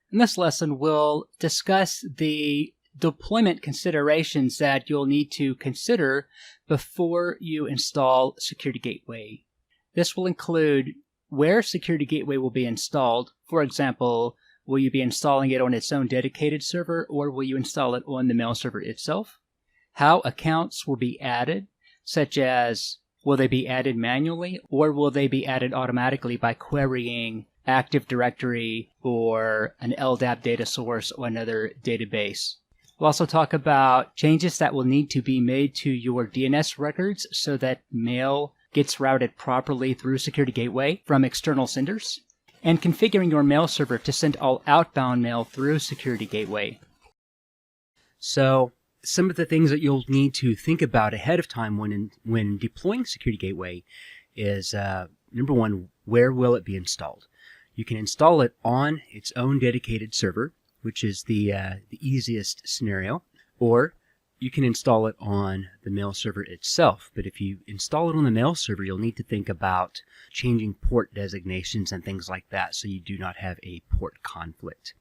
In this lesson, we'll discuss the deployment considerations that you'll need to consider before you install Security Gateway. This will include where Security Gateway will be installed. For example, will you be installing it on its own dedicated server, or will you install it on the mail server itself? How accounts will be added, such as will they be added manually, or will they be added automatically by querying Active Directory or an LDAP data source or another database. We'll also talk about changes that will need to be made to your DNS records so that mail gets routed properly through Security Gateway from external senders, and configuring your mail server to send all outbound mail through Security Gateway. So some of the things that you'll need to think about ahead of time when deploying Security Gateway is, number one, where will it be installed? You can install it on its own dedicated server, which is the easiest scenario, or you can install it on the mail server itself. But if you install it on the mail server, you'll need to think about changing port designations and things like that so you do not have a port conflict.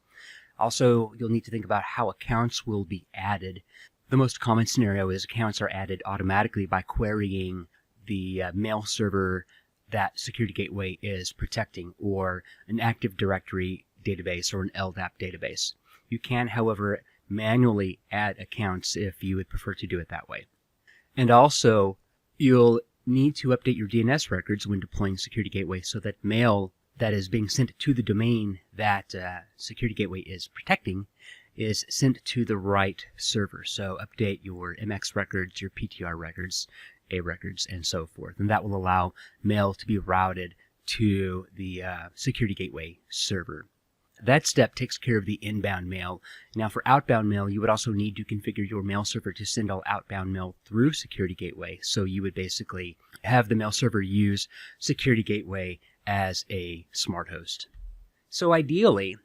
Also, you'll need to think about how accounts will be added. The most common scenario is accounts are added automatically by querying the mail server that Security Gateway is protecting, or an Active Directory database or an LDAP database. You can, however, manually add accounts if you would prefer to do it that way. And also, you'll need to update your DNS records when deploying Security Gateway so that mail that is being sent to the domain that Security Gateway is protecting is sent to the right server. So update your MX records, your PTR records, A records, and so forth. And that will allow mail to be routed to the Security Gateway server. That step takes care of the inbound mail. Now for outbound mail, you would also need to configure your mail server to send all outbound mail through Security Gateway. So you would basically have the mail server use Security Gateway as a smart host. So ideally,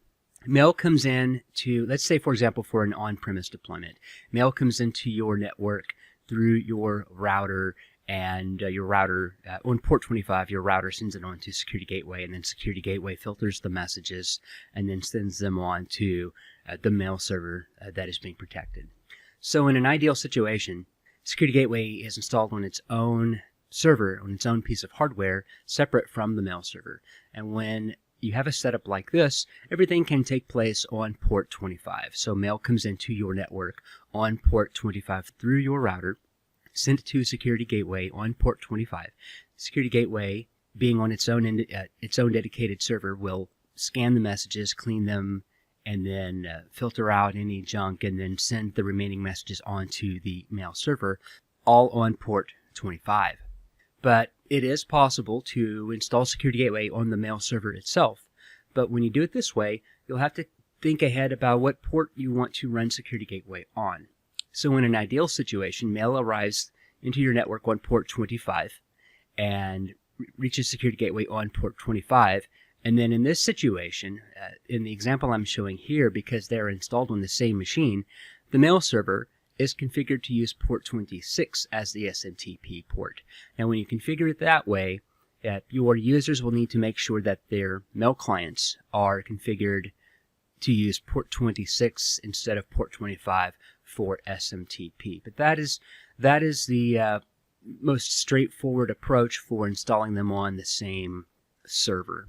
mail comes in to, let's say for example for an on-premise deployment, mail comes into your network through your router, and your router, on port 25, your router sends it on to Security Gateway, and then Security Gateway filters the messages and then sends them on to the mail server that is being protected. So in an ideal situation, Security Gateway is installed on its own server, on its own piece of hardware, separate from the mail server. And when you have a setup like this, everything can take place on port 25. So mail comes into your network on port 25 through your router, sent to Security Gateway on port 25. Security Gateway, being on its own dedicated server, will scan the messages, clean them, and then filter out any junk, and then send the remaining messages onto the mail server, all on port 25. But it is possible to install Security Gateway on the mail server itself. But when you do it this way, you'll have to think ahead about what port you want to run Security Gateway on. So in an ideal situation, mail arrives into your network on port 25 and reaches Security Gateway on port 25. And then in this situation, in the example I'm showing here, because they're installed on the same machine, the mail server is configured to use port 26 as the SMTP port. Now when you configure it that way, your users will need to make sure that their mail clients are configured to use port 26 instead of port 25 for SMTP. But that is the most straightforward approach for installing them on the same server.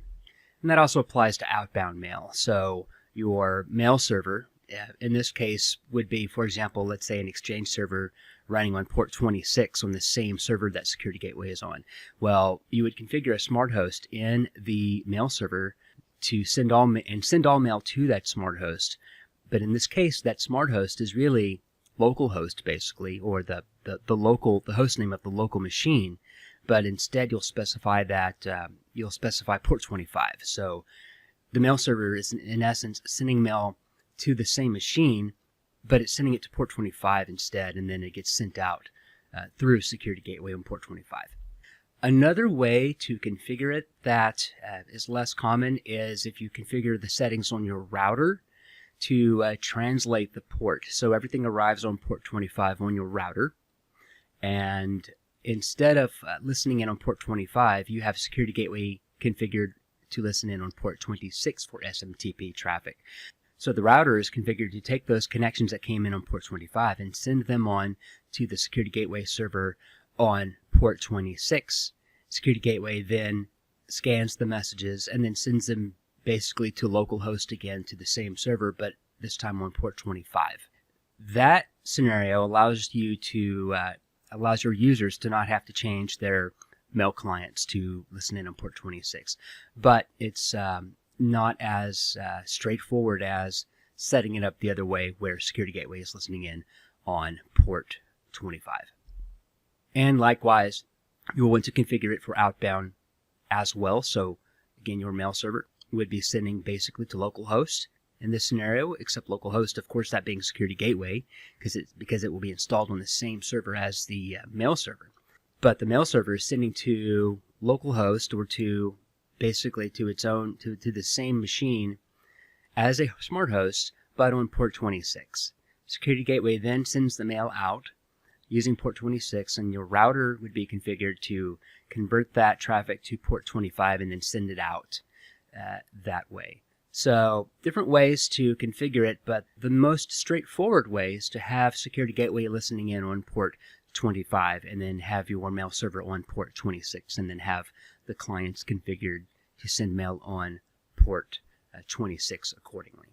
And that also applies to outbound mail. So your mail server, in this case, would be, for example, let's say an Exchange server running on port 26 on the same server that Security Gateway is on. Well, you would configure a smart host in the mail server to send all mail to that smart host. But in this case, that smart host is really localhost, basically, or the host name of the local machine. But instead, you'll specify port 25. So the mail server is, in essence, sending mail to the same machine, but it's sending it to port 25 instead, and then it gets sent out through Security Gateway on port 25. Another way to configure it that is less common is if you configure the settings on your router to translate the port. So everything arrives on port 25 on your router, and instead of listening in on port 25, you have Security Gateway configured to listen in on port 26 for SMTP traffic. So the router is configured to take those connections that came in on port 25 and send them on to the security gateway server on port 26. Security gateway then scans the messages and then sends them basically to localhost again to the same server, but this time on port 25. That scenario allows your users to not have to change their mail clients to listen in on port 26, but it's not as straightforward as setting it up the other way where security gateway is listening in on port 25. And likewise, you'll want to configure it for outbound as well. So again, your mail server would be sending basically to localhost in this scenario, except localhost, of course, that being security gateway, because it will be installed on the same server as the mail server. But the mail server is sending to localhost or to basically to its own to the same machine as a smart host, but on port 26. Security gateway then sends the mail out using port 26, and your router would be configured to convert that traffic to port 25 and then send it out that way. So different ways to configure it, but the most straightforward way is to have security gateway listening in on port 25 and then have your mail server on port 26 and then have the clients configured to send mail on port 26 accordingly.